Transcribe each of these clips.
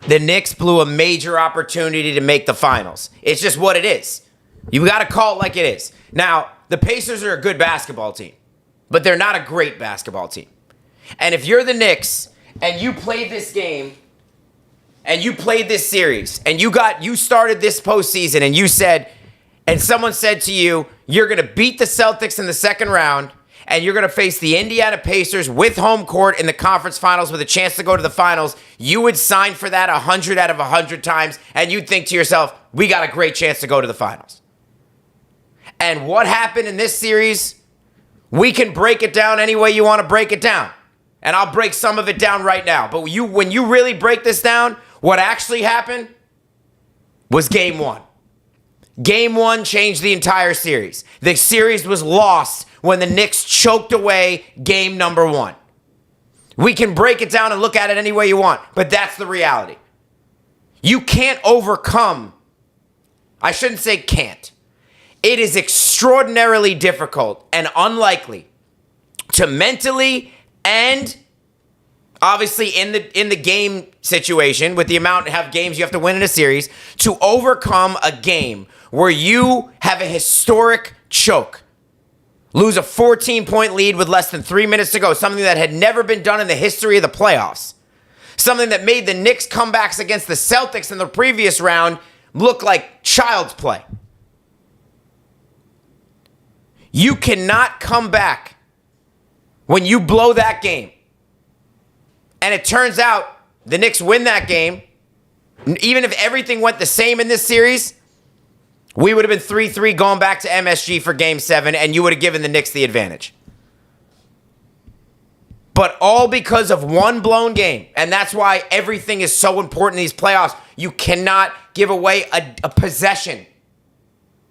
the Knicks blew a major opportunity to make the finals. It's just what it is. You got to call it like it is. Now, the Pacers are a good basketball team, but they're not a great basketball team. And if you're the Knicks and you played this game and you played this series and you started this postseason and you said, and someone said to you, you're going to beat the Celtics in the second round and you're going to face the Indiana Pacers with home court in the conference finals with a chance to go to the finals, you would sign for that 100 out of 100 times, and you'd think to yourself, we got a great chance to go to the finals. And what happened in this series, we can break it down any way you want to break it down. And I'll break some of it down right now. But when you really break this down, what actually happened was game one. Game one changed the entire series. The series was lost when the Knicks choked away game number one. We can break it down and look at it any way you want, but that's the reality. You can't overcome, I shouldn't say can't. It is extraordinarily difficult and unlikely to mentally and obviously in the game situation with the amount of games you have to win in a series to overcome a game where you have a historic choke. Lose a 14-point lead with less than 3 minutes to go, something that had never been done in the history of the playoffs. Something that made the Knicks' comebacks against the Celtics in the previous round look like child's play. You cannot come back when you blow that game. And it turns out the Knicks win that game. Even if everything went the same in this series, we would have been 3-3 going back to MSG for Game 7, and you would have given the Knicks the advantage. But all because of one blown game. And that's why everything is so important in these playoffs. You cannot give away a possession.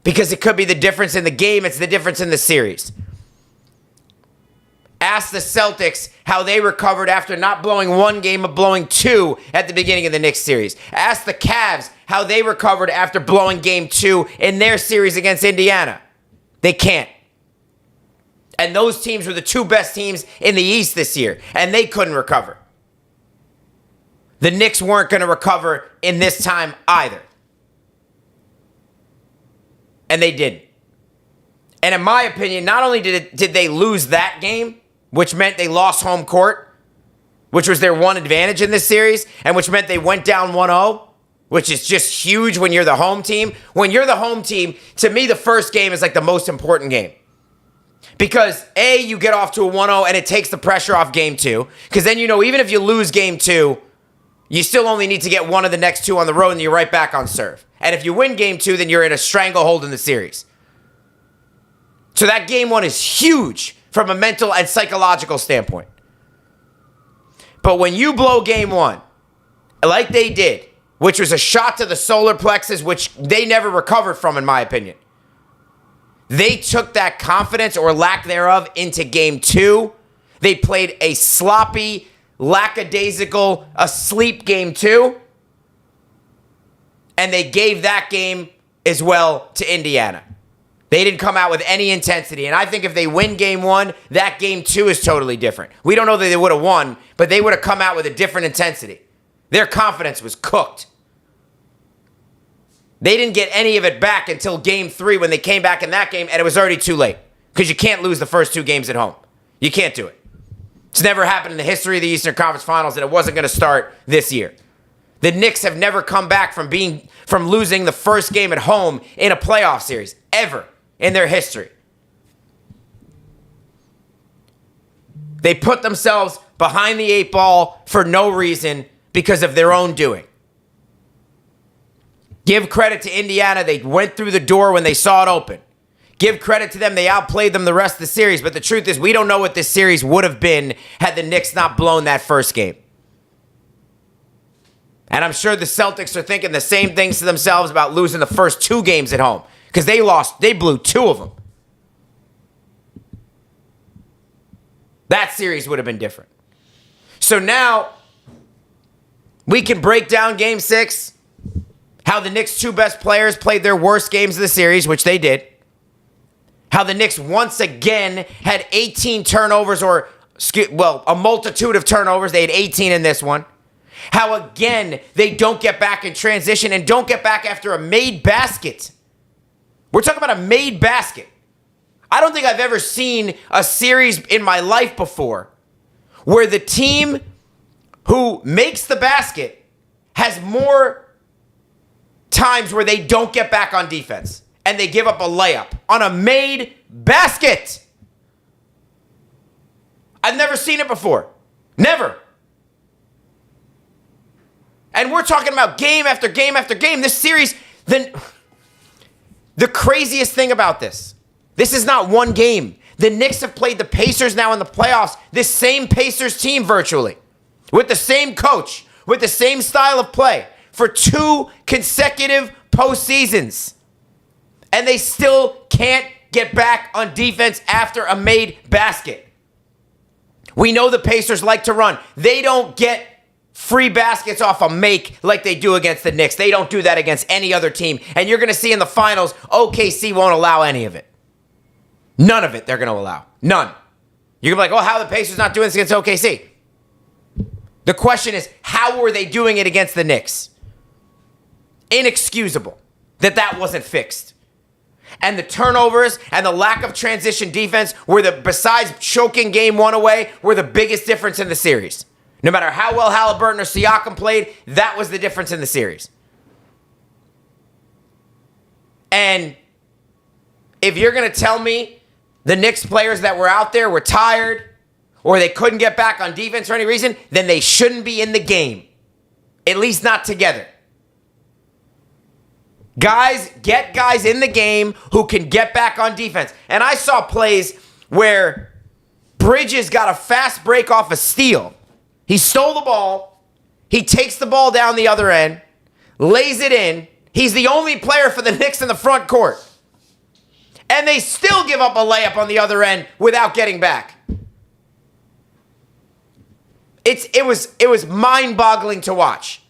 Because it could be the difference in the game. It's the difference in the series. Ask the Celtics how they recovered after not blowing one game, but blowing two at the beginning of the Knicks series. Ask the Cavs how they recovered after blowing game two in their series against Indiana. They can't. And those teams were the two best teams in the East this year, and they couldn't recover. The Knicks weren't going to recover in this time either. And they didn't. And in my opinion, not only did they lose that game, which meant they lost home court, which was their one advantage in this series, and which meant they went down 1-0, which is just huge when you're the home team. When you're the home team, to me, the first game is like the most important game. Because, A, you get off to a 1-0 and it takes the pressure off game two. Because then, even if you lose game two, you still only need to get one of the next two on the road and you're right back on serve. And if you win game two, then you're in a stranglehold in the series. So that game one is huge from a mental and psychological standpoint. But when you blow game one, like they did, which was a shot to the solar plexus, which they never recovered from, in my opinion. They took that confidence or lack thereof into game two. They played a sloppy, lackadaisical, asleep game two. And they gave that game as well to Indiana. They didn't come out with any intensity. And I think if they win game one, that game two is totally different. We don't know that they would have won, but they would have come out with a different intensity. Their confidence was cooked. They didn't get any of it back until game three when they came back in that game, and it was already too late. Because you can't lose the first two games at home. You can't do it. It's never happened in the history of the Eastern Conference Finals, and it wasn't going to start this year. The Knicks have never come back from losing the first game at home in a playoff series, ever in their history. They put themselves behind the eight ball for no reason because of their own doing. Give credit to Indiana. They went through the door when they saw it open. Give credit to them. They outplayed them the rest of the series. But the truth is, we don't know what this series would have been had the Knicks not blown that first game. And I'm sure the Celtics are thinking the same things to themselves about losing the first two games at home. Because they blew two of them. That series would have been different. So now, we can break down game six. How the Knicks' two best players played their worst games of the series, which they did. How the Knicks once again had 18 turnovers a multitude of turnovers. They had 18 in this one. How, again, they don't get back in transition and don't get back after a made basket. We're talking about a made basket. I don't think I've ever seen a series in my life before where the team who makes the basket has more times where they don't get back on defense and they give up a layup on a made basket. I've never seen it before. Never. And we're talking about game after game after game. This series, the craziest thing about this is not one game. The Knicks have played the Pacers now in the playoffs, this same Pacers team virtually, with the same coach, with the same style of play, for 2 consecutive postseasons. And they still can't get back on defense after a made basket. We know the Pacers like to run. They don't get free baskets off a make like they do against the Knicks. They don't do that against any other team. And you're going to see in the finals, OKC won't allow any of it. None of it they're going to allow. None. You're going to be like, oh, how are the Pacers not doing this against OKC? The question is, how were they doing it against the Knicks? Inexcusable that wasn't fixed. And the turnovers and the lack of transition defense besides choking game 1 away, were the biggest difference in the series. No matter how well Halliburton or Siakam played, that was the difference in the series. And if you're going to tell me the Knicks players that were out there were tired or they couldn't get back on defense for any reason, then they shouldn't be in the game. At least not together. Get guys in the game who can get back on defense. And I saw plays where Bridges got a fast break off a steal. He stole the ball. He takes the ball down the other end, lays it in. He's the only player for the Knicks in the front court. And they still give up a layup on the other end without getting back. It was mind-boggling to watch.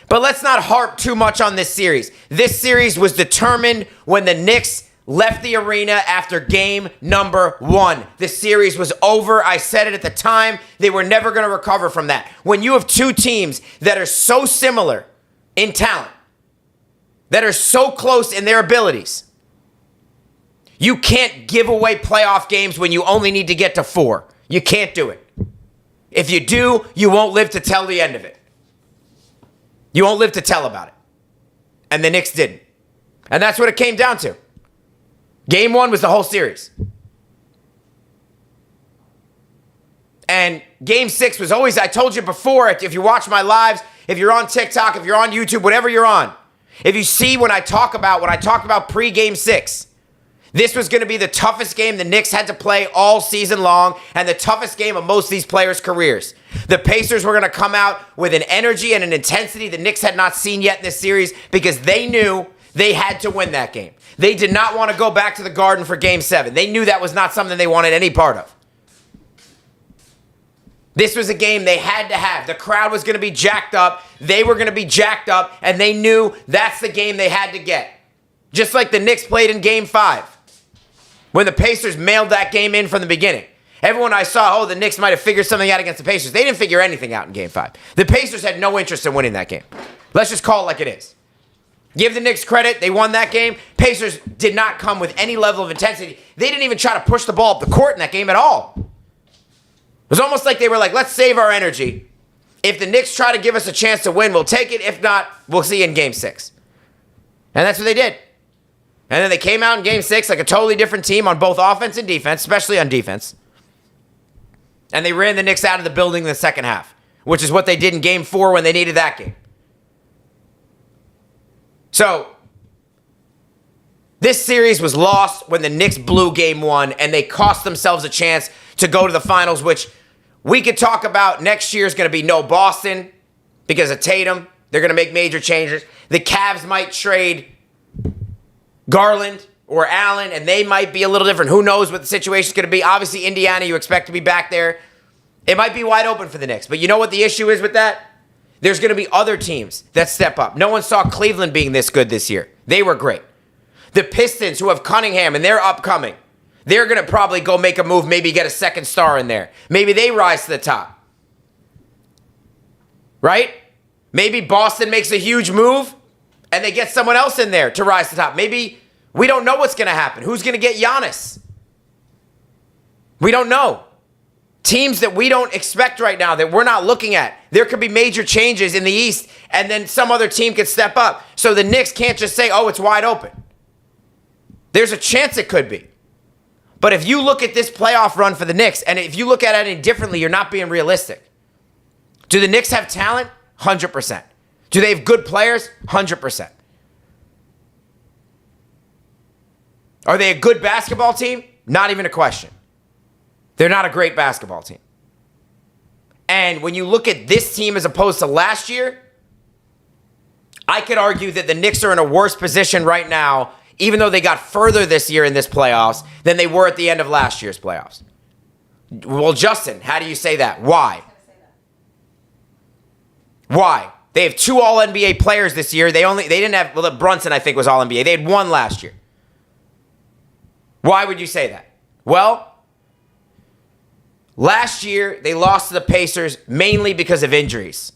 But let's not harp too much on this series. This series was determined when the Knicks left the arena after game number 1. The series was over. I said it at the time. They were never going to recover from that. When you have 2 teams that are so similar in talent, that are so close in their abilities, you can't give away playoff games when you only need to get to 4. You can't do it. If you do, you won't live to tell the end of it. You won't live to tell about it. And the Knicks didn't. And that's what it came down to. Game 1 was the whole series. And game 6 was always, I told you before, if you watch my lives, if you're on TikTok, if you're on YouTube, whatever you're on, if you see when I talk about pre-game 6, this was going to be the toughest game the Knicks had to play all season long and the toughest game of most of these players' careers. The Pacers were going to come out with an energy and an intensity the Knicks had not seen yet in this series because they knew they had to win that game. They did not want to go back to the Garden for Game 7. They knew that was not something they wanted any part of. This was a game they had to have. The crowd was going to be jacked up. They were going to be jacked up, and they knew that's the game they had to get. Just like the Knicks played in Game 5. When the Pacers mailed that game in from the beginning. Everyone I saw, the Knicks might have figured something out against the Pacers. They didn't figure anything out in Game 5. The Pacers had no interest in winning that game. Let's just call it like it is. Give the Knicks credit. They won that game. Pacers did not come with any level of intensity. They didn't even try to push the ball up the court in that game at all. It was almost like they were like, let's save our energy. If the Knicks try to give us a chance to win, we'll take it. If not, we'll see you in Game 6. And that's what they did. And then they came out in Game 6 like a totally different team on both offense and defense, especially on defense. And they ran the Knicks out of the building in the second half, which is what they did in Game 4 when they needed that game. So, this series was lost when the Knicks blew Game 1, and they cost themselves a chance to go to the finals, which we could talk about. Next year is going to be no Boston because of Tatum. They're going to make major changes. The Cavs might trade Garland or Allen, and they might be a little different. Who knows what the situation's going to be? Obviously, Indiana, you expect to be back there. It might be wide open for the Knicks. But you know what the issue is with that? There's going to be other teams that step up. No one saw Cleveland being this good this year. They were great. The Pistons, who have Cunningham, and they're upcoming. They're going to probably go make a move, maybe get a second star in there. Maybe they rise to the top. right? Maybe Boston makes a huge move and they get someone else in there to rise to the top. Maybe we don't know what's going to happen. Who's going to get Giannis? We don't know. Teams that we don't expect right now, that we're not looking at. There could be major changes in the East, and then some other team could step up. So the Knicks can't just say, oh, it's wide open. There's a chance it could be. But if you look at this playoff run for the Knicks, and if you look at it indifferently, you're not being realistic. Do the Knicks have talent? 100%. Do they have good players? 100%. Are they a good basketball team? Not even a question. They're not a great basketball team. And when you look at this team as opposed to last year, I could argue that the Knicks are in a worse position right now, even though they got further this year in this playoffs than they were at the end of last year's playoffs. Well, Justin, how do you say that? Why? Why? They have 2 All-NBA players this year. They didn't have, well, Brunson, I think, was All-NBA. They had 1 last year. Why would you say that? Well, last year, they lost to the Pacers mainly because of injuries.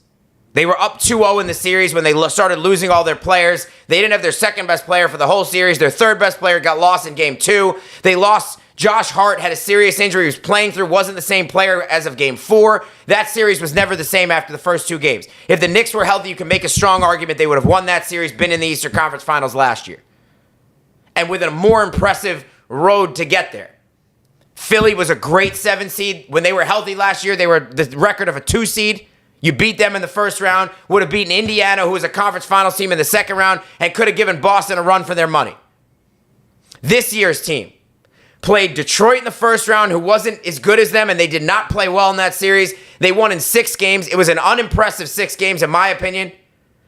They were up 2-0 in the series when they started losing all their players. They didn't have their second best player for the whole series. Their third best player got lost in game 2. They lost. Josh Hart had a serious injury. He was playing through, wasn't the same player as of game 4. That series was never the same after the first 2 games. If the Knicks were healthy, you can make a strong argument they would have won that series, been in the Eastern Conference Finals last year. And with a more impressive road to get there. Philly was a great 7 seed. When they were healthy last year, they were the record of a 2 seed. You beat them in the first round, would have beaten Indiana, who was a conference finals team in the second round, and could have given Boston a run for their money. This year's team played Detroit in the first round, who wasn't as good as them, and they did not play well in that series. They won in 6 games. It was an unimpressive 6 games, in my opinion.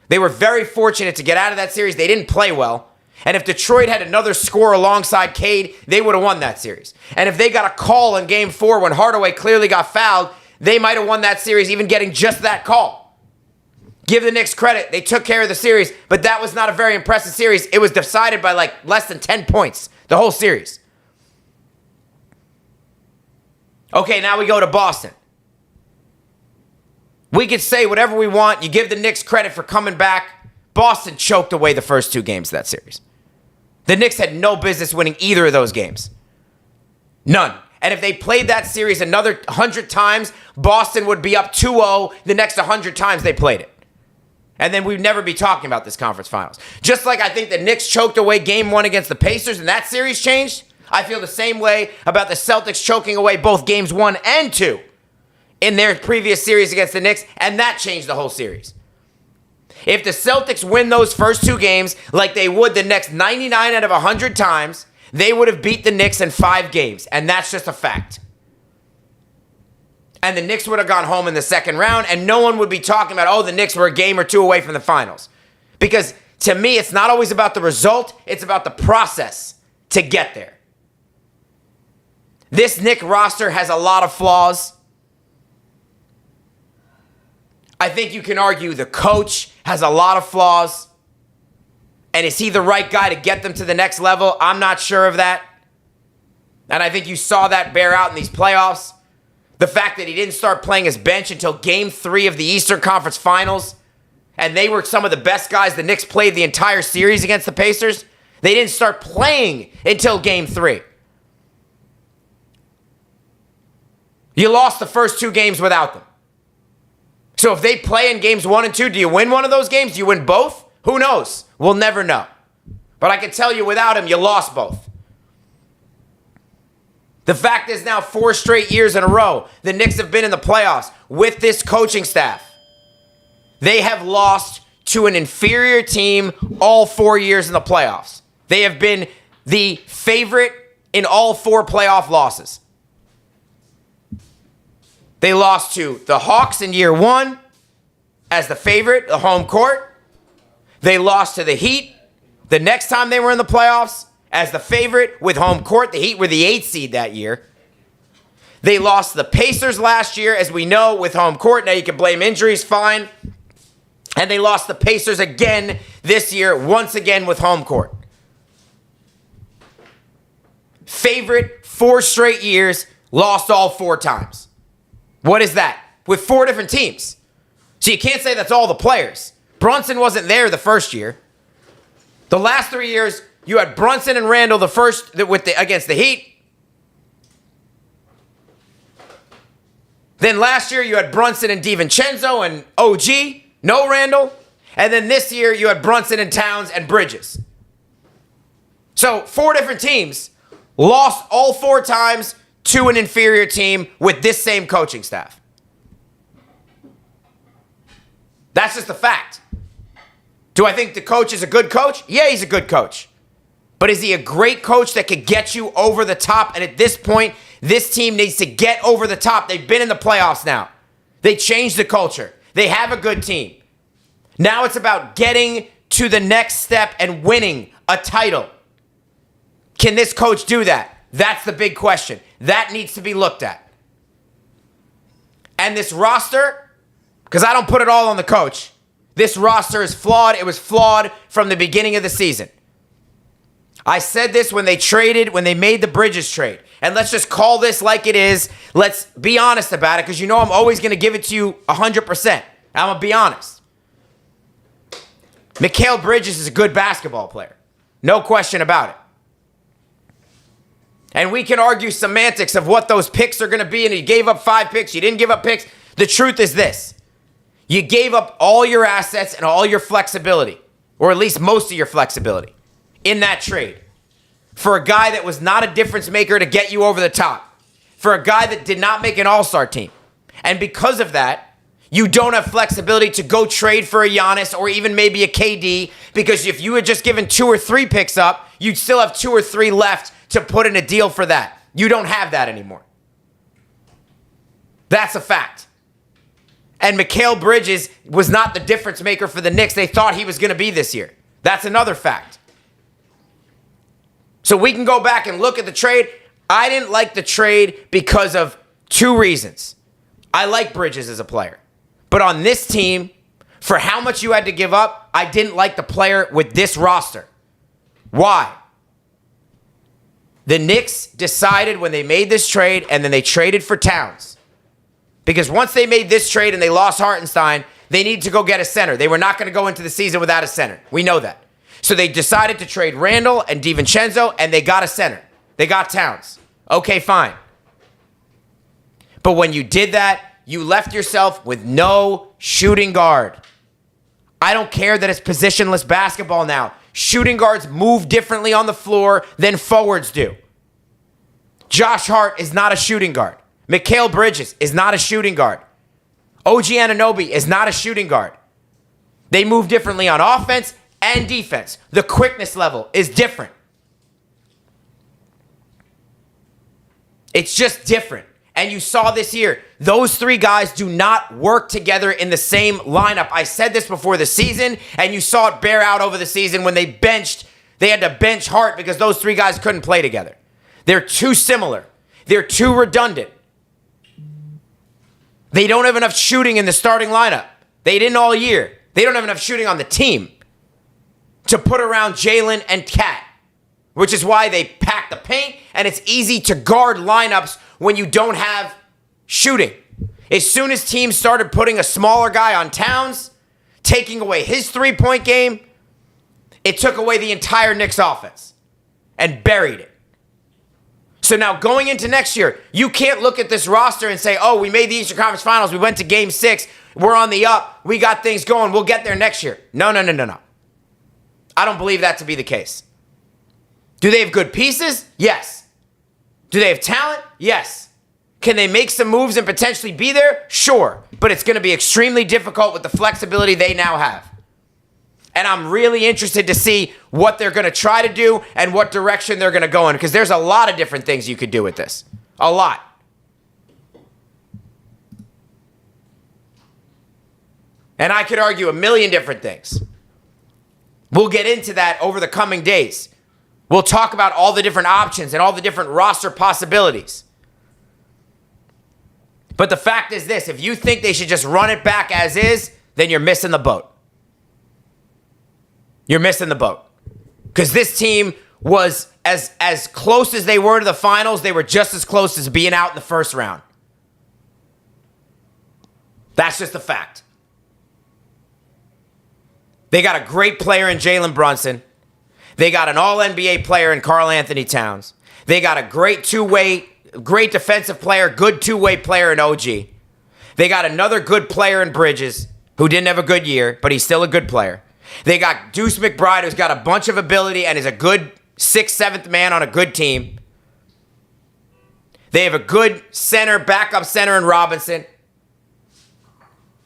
They were very fortunate to get out of that series. They didn't play well. And if Detroit had another score alongside Cade, they would have won that series. And if they got a call in game 4 when Hardaway clearly got fouled, they might have won that series even getting just that call. Give the Knicks credit. They took care of the series, but that was not a very impressive series. It was decided by like less than 10 points, the whole series. Okay, now we go to Boston. We could say whatever we want. You give the Knicks credit for coming back. Boston choked away the first 2 games of that series. The Knicks had no business winning either of those games. None. And if they played that series another 100 times, Boston would be up 2-0 the next 100 times they played it. And then we'd never be talking about this conference finals. Just like I think the Knicks choked away game 1 against the Pacers and that series changed, I feel the same way about the Celtics choking away both games 1 and 2 in their previous series against the Knicks, and that changed the whole series. If the Celtics win those first 2 games like they would the next 99 out of 100 times, they would have beat the Knicks in 5 games, and that's just a fact. And the Knicks would have gone home in the second round, and no one would be talking about, oh, the Knicks were a game or 2 away from the finals. Because to me, it's not always about the result, it's about the process to get there. This Knicks roster has a lot of flaws. I think you can argue the coach has a lot of flaws. And is he the right guy to get them to the next level? I'm not sure of that. And I think you saw that bear out in these playoffs. The fact that he didn't start playing his bench until game 3 of the Eastern Conference Finals. And they were some of the best guys the Knicks played the entire series against the Pacers. They didn't start playing until game 3. You lost the first 2 games without them. So if they play in games 1 and 2, do you win one of those games? Do you win both? Who knows? We'll never know. But I can tell you without him, you lost both. The fact is now 4 straight years in a row, the Knicks have been in the playoffs with this coaching staff. They have lost to an inferior team all 4 years in the playoffs. They have been the favorite in all 4 playoff losses. They lost to the Hawks in year 1 as the favorite, the home court. They lost to the Heat the next time they were in the playoffs as the favorite with home court. The Heat were the 8th seed that year. They lost to the Pacers last year, as we know, with home court. Now you can blame injuries, fine. And they lost the Pacers again this year, once again with home court. Favorite 4 straight years, lost all 4 times. What is that? With 4 different teams. So you can't say that's all the players. Brunson wasn't there the first year. The last 3 years, you had Brunson and Randall against the Heat. Then last year, you had Brunson and DiVincenzo and OG, no Randall. And then this year, you had Brunson and Towns and Bridges. So 4 different teams lost all 4 times to an inferior team with this same coaching staff. That's just a fact. Do I think the coach is a good coach? Yeah, he's a good coach. But is he a great coach that could get you over the top? And at this point, this team needs to get over the top. They've been in the playoffs now. They changed the culture. They have a good team. Now it's about getting to the next step and winning a title. Can this coach do that? That's the big question. That needs to be looked at. And this roster, because I don't put it all on the coach, this roster is flawed. It was flawed from the beginning of the season. I said this when they made the Bridges trade. And let's just call this like it is. Let's be honest about it, because you know I'm always going to give it to you 100%. I'm going to be honest. Mikal Bridges is a good basketball player. No question about it. And we can argue semantics of what those picks are going to be, and you gave up 5 picks, you didn't give up picks. The truth is this. You gave up all your assets and all your flexibility, or at least most of your flexibility, in that trade for a guy that was not a difference maker to get you over the top, for a guy that did not make an all-star team. And because of that, you don't have flexibility to go trade for a Giannis or even maybe a KD, because if you had just given 2 or 3 picks up, you'd still have 2 or 3 left to put in a deal for that. You don't have that anymore. That's a fact. And Mikal Bridges was not the difference maker for the Knicks they thought he was going to be this year. That's another fact. So we can go back and look at the trade. I didn't like the trade because of 2 reasons. I like Bridges as a player. But on this team, for how much you had to give up, I didn't like the player with this roster. Why? The Knicks decided when they made this trade, and then they traded for Towns. Because once they made this trade and they lost Hartenstein, they needed to go get a center. They were not going to go into the season without a center. We know that. So they decided to trade Randall and DiVincenzo, and they got a center. They got Towns. Okay, fine. But when you did that, you left yourself with no shooting guard. I don't care that it's positionless basketball now. Shooting guards move differently on the floor than forwards do. Josh Hart is not a shooting guard. Mikal Bridges is not a shooting guard. OG Anunoby is not a shooting guard. They move differently on offense and defense. The quickness level is different. It's just different. And you saw this year, those 3 guys do not work together in the same lineup. I said this before the season, and you saw it bear out over the season when they had to bench Hart because those 3 guys couldn't play together. They're too similar. They're too redundant. They don't have enough shooting in the starting lineup. They didn't all year. They don't have enough shooting on the team to put around Jalen and Cat, which is why they pack the paint, and it's easy to guard lineups when you don't have shooting. As soon as teams started putting a smaller guy on Towns, taking away his 3-point game, it took away the entire Knicks offense and buried it. So now going into next year, you can't look at this roster and say, oh, we made the Eastern Conference Finals, we went to Game 6, we're on the up, we got things going, we'll get there next year. No. I don't believe that to be the case. Do they have good pieces? Yes. Do they have talent? Yes. Can they make some moves and potentially be there? Sure. But it's going to be extremely difficult with the flexibility they now have. And I'm really interested to see what they're going to try to do and what direction they're going to go in, because there's a lot of different things you could do with this. A lot. And I could argue a million different things. We'll get into that over the coming days. We'll talk about all the different options and all the different roster possibilities. But the fact is this, if you think they should just run it back as is, then you're missing the boat. You're missing the boat. Because this team was as close as they were to the finals, they were just as close as being out in the first round. That's just a fact. They got a great player in Jalen Brunson. They got an all-NBA player in Karl Anthony Towns. They got a great great defensive player, good two-way player in OG. They got another good player in Bridges, who didn't have a good year, but he's still a good player. They got Deuce McBride, who's got a bunch of ability and is a good 6th, 7th man on a good team. They have a good center, backup center in Robinson.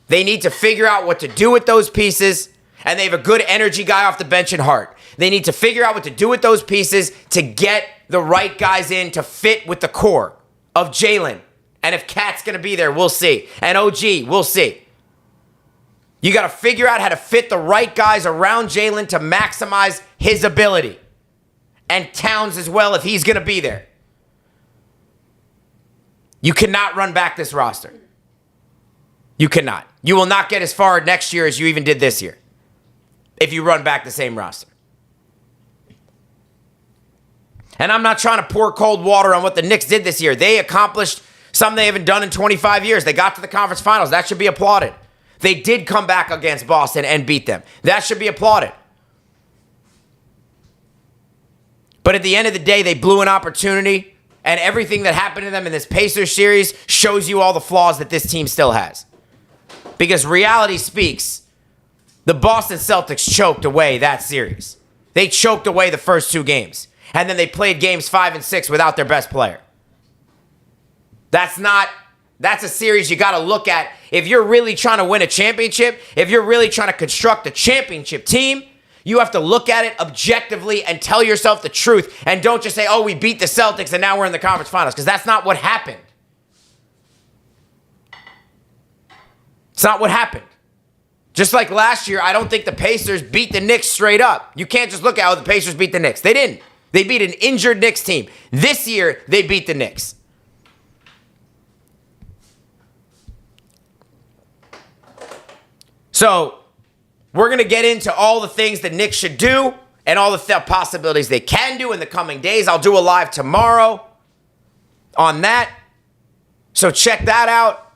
They need to figure out what to do with those pieces, and they have a good energy guy off the bench in Hart. They need to figure out what to do with those pieces to get the right guys in to fit with the core of Jalen. And if Cat's going to be there, we'll see. And OG, we'll see. You got to figure out how to fit the right guys around Jalen to maximize his ability. And Towns as well, if he's going to be there. You cannot run back this roster. You cannot. You will not get as far next year as you even did this year if you run back the same roster. And I'm not trying to pour cold water on what the Knicks did this year. They accomplished something they haven't done in 25 years. They got to the conference finals. That should be applauded. They did come back against Boston and beat them. That should be applauded. But at the end of the day, they blew an opportunity, and everything that happened to them in this Pacers series shows you all the flaws that this team still has. Because reality speaks, the Boston Celtics choked away that series. They choked away the first 2 games. And then they played games 5 and 6 without their best player. That's a series you got to look at. If you're really trying to win a championship, if you're really trying to construct a championship team, you have to look at it objectively and tell yourself the truth. And don't just say, oh, we beat the Celtics and now we're in the conference finals. Because that's not what happened. It's not what happened. Just like last year, I don't think the Pacers beat the Knicks straight up. You can't just look at how the Pacers beat the Knicks. They didn't. They beat an injured Knicks team. This year, they beat the Knicks. So, we're going to get into all the things the Knicks should do and all the possibilities they can do in the coming days. I'll do a live tomorrow on that. So, check that out.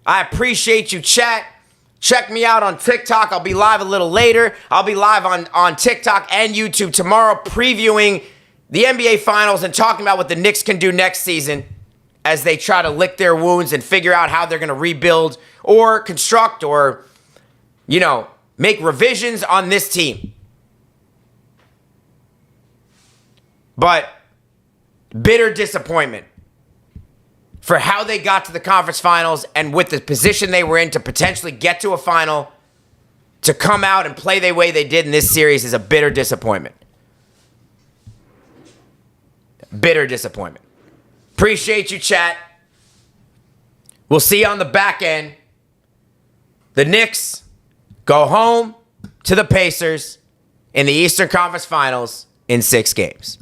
I appreciate you, chat. Check me out on TikTok. I'll be live a little later. I'll be live on TikTok and YouTube tomorrow previewing the NBA Finals and talking about what the Knicks can do next season as they try to lick their wounds and figure out how they're going to rebuild or construct or, make revisions on this team. But bitter disappointment for how they got to the conference finals and with the position they were in to potentially get to a final, to come out and play the way they did in this series is a bitter disappointment. Bitter disappointment. Appreciate you, chat. We'll see you on the back end. The Knicks go home to the Pacers in the Eastern Conference Finals in 6 games.